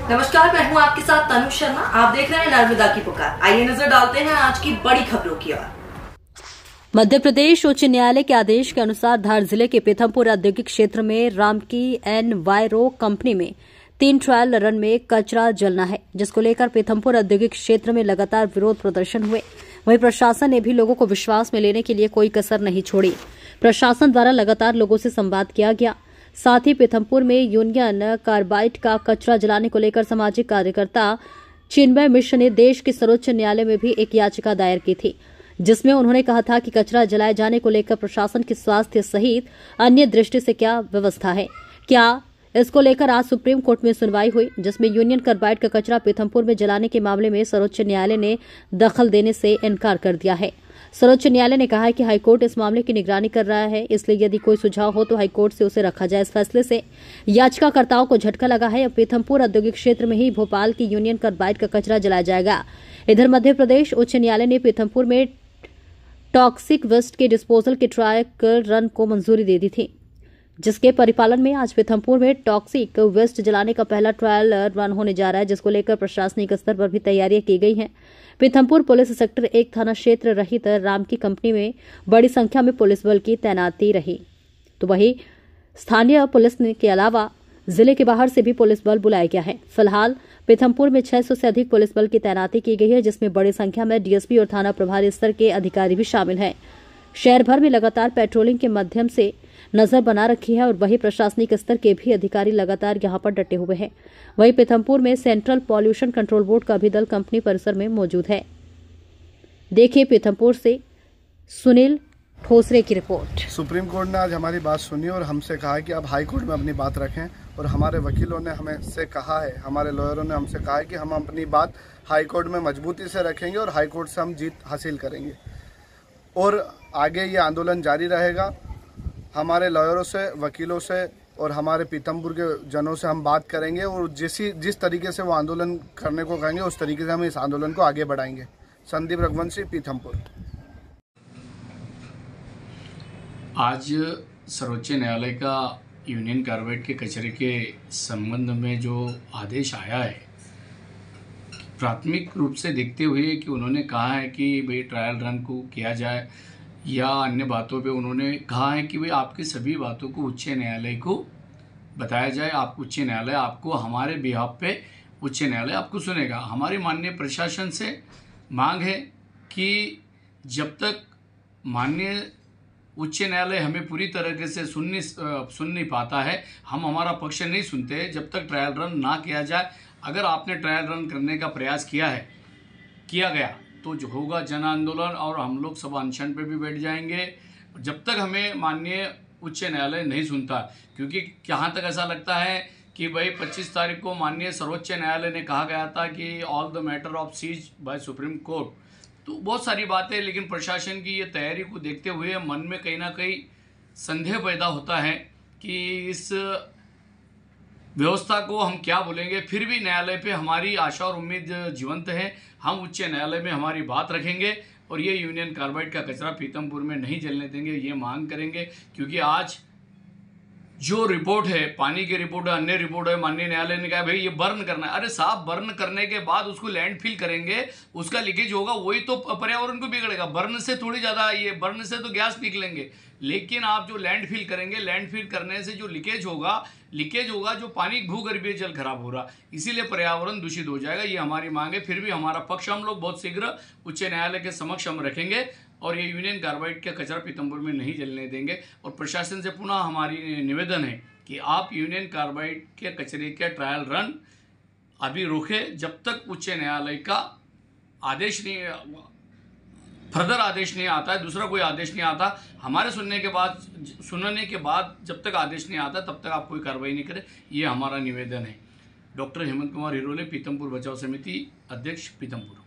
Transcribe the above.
नमस्कार, मैं हूं आपके साथ तनु शर्मा। आप देख रहे हैं नर्मदा की पुकार। आइए नजर डालते हैं आज की बड़ी खबरों की ओर। मध्य प्रदेश उच्च न्यायालय के आदेश के अनुसार धार जिले के पीथमपुर औद्योगिक क्षेत्र में रामकी एनवायरो कंपनी में 3 ट्रायल रन में कचरा जलना है, जिसको लेकर पीथमपुर औद्योगिक क्षेत्र में लगातार विरोध प्रदर्शन हुए। वहीं प्रशासन ने भी लोगों को विश्वास में लेने के लिए कोई कसर नहीं छोड़ी। प्रशासन द्वारा लगातार लोगों से संवाद किया गया। साथ ही पीथमपुर में यूनियन कार्बाइड का कचरा जलाने को लेकर सामाजिक कार्यकर्ता चिन्मय मिश्र ने देश के सर्वोच्च न्यायालय में भी एक याचिका दायर की थी, जिसमें उन्होंने कहा था कि कचरा जलाए जाने को लेकर प्रशासन की स्वास्थ्य सहित अन्य दृष्टि से क्या व्यवस्था है। क्या इसको लेकर आज सुप्रीम कोर्ट में सुनवाई हुई, जिसमें यूनियन कार्बाइड का कचरा पीथमपुर में जलाने के मामले में सर्वोच्च न्यायालय ने दखल देने से इनकार कर दिया है। सर्वोच्च न्यायालय ने कहा है कि हाईकोर्ट इस मामले की निगरानी कर रहा है, इसलिए यदि कोई सुझाव हो तो हाईकोर्ट से उसे रखा जाए। इस फैसले से याचिकाकर्ताओं को झटका लगा है। अब पीथमपुर औद्योगिक क्षेत्र में ही भोपाल की यूनियन कार्बाइड का कचरा जलाया जाएगा। इधर मध्य प्रदेश उच्च न्यायालय ने पीथमपुर में टॉक्सिक वेस्ट के डिस्पोजल के ट्रायल रन को मंजूरी दे दी थी, जिसके परिपालन में आज पीथमपुर में टॉक्सिक वेस्ट जलाने का पहला ट्रायल रन होने जा रहा है, जिसको लेकर प्रशासनिक स्तर पर भी तैयारियां की गई हैं। पीथमपुर पुलिस सेक्टर 1 थाना क्षेत्र रहित रामकी कंपनी में बड़ी संख्या में पुलिस बल की तैनाती रही, तो वहीं स्थानीय पुलिस के अलावा जिले के बाहर से भी पुलिस बल बुलाया गया है। फिलहाल पीथमपुर में 600 से अधिक पुलिस बल की तैनाती की गई है, जिसमें बड़ी संख्या में डीएसपी और थाना प्रभारी स्तर के अधिकारी भी शामिल हैं। शहर भर में लगातार पेट्रोलिंग के माध्यम से नजर बना रखी है और वहीं प्रशासनिक स्तर के भी अधिकारी लगातार यहां पर डटे हुए हैं। वहीं पीथमपुर में सेंट्रल पॉल्यूशन कंट्रोल बोर्ड का भी दल कंपनी परिसर में मौजूद है। देखिए पीथमपुर से सुनील ठोसरे की रिपोर्ट। सुप्रीम कोर्ट ने आज हमारी बात सुनी और हमसे कहा कि आप हाई कोर्ट में अपनी बात रखें, और हमारे वकीलों ने हमें से कहा है, हमारे लॉयरों ने हमसे कहा है कि हम अपनी बात हाई कोर्ट में मजबूती से रखेंगे और हाई कोर्ट से हम जीत हासिल करेंगे और आगे ये आंदोलन जारी रहेगा। हमारे लॉयरों से, वकीलों से और हमारे पीथमपुर के जनों से हम बात करेंगे और जिस तरीके से वो आंदोलन करने को कहेंगे उस तरीके से हम इस आंदोलन को आगे बढ़ाएंगे। संदीप रघुवंशी, पीथमपुर। आज सर्वोच्च न्यायालय का यूनियन कार्बाइड के कचरे के संबंध में जो आदेश आया है, प्राथमिक रूप से देखते हुए कि उन्होंने कहा है कि भाई ट्रायल रन को किया जाए या अन्य बातों पे उन्होंने कहा है कि भाई आपकी सभी बातों को उच्च न्यायालय को बताया जाए। आप उच्च न्यायालय आपको हमारे बिहाफ पे उच्च न्यायालय आपको सुनेगा। हमारी माननीय प्रशासन से मांग है कि जब तक माननीय उच्च न्यायालय हमें पूरी तरीके से सुन नहीं पाता है, हम हमारा पक्ष नहीं सुनते जब तक ट्रायल रन ना किया जाए। अगर आपने ट्रायल रन करने का प्रयास किया गया तो जो होगा जन आंदोलन और हम लोग सब अनशन पे भी बैठ जाएंगे जब तक हमें माननीय उच्च न्यायालय नहीं सुनता। क्योंकि जहाँ तक ऐसा लगता है कि भाई 25 तारीख को माननीय सर्वोच्च न्यायालय ने कहा गया था कि all the matter of seize by Supreme Court, तो बहुत सारी बातें, लेकिन प्रशासन की ये तैयारी को देखते हुए मन में कहीं ना कहीं संदेह पैदा होता है कि इस व्यवस्था को हम क्या बोलेंगे। फिर भी न्यायालय पे हमारी आशा और उम्मीद जीवंत है। हम उच्च न्यायालय में हमारी बात रखेंगे और ये यूनियन कार्बाइड का कचरा पीथमपुर में नहीं जलने देंगे, ये मांग करेंगे। क्योंकि आज जो रिपोर्ट है, पानी की रिपोर्ट है, अन्य रिपोर्ट है, माननीय न्यायालय ने कहा भाई ये बर्न करना है। अरे साहब, बर्न करने के बाद उसको लैंडफिल करेंगे, उसका लीकेज होगा, वही तो पर्यावरण को बिगड़ेगा। बर्न से थोड़ी ज़्यादा, ये बर्न से तो गैस निकलेंगे, लेकिन आप जो लैंडफिल करेंगे, लैंडफिल करने से जो लीकेज होगा जो पानी भूगर्भीय जल खराब हो रहा, इसीलिए पर्यावरण दूषित हो जाएगा। ये हमारी मांग है। फिर भी हमारा पक्ष हम लोग बहुत शीघ्र उच्च न्यायालय के समक्ष हम रखेंगे और ये यूनियन कार्बाइड का कचरा पीथमपुर में नहीं जलने देंगे। और प्रशासन से पुनः हमारी निवेदन है कि आप यूनियन कार्बाइड के कचरे के ट्रायल रन अभी रोकें जब तक उच्च न्यायालय का आदेश नहीं, फर्दर आदेश नहीं आता है, दूसरा कोई आदेश नहीं आता। हमारे सुनने के बाद जब तक आदेश नहीं आता तब तक आप कोई कार्रवाई नहीं करें, ये हमारा निवेदन है। डॉक्टर हेमंत कुमार हिरोले, पीथमपुर बचाव समिति अध्यक्ष, पीथमपुर।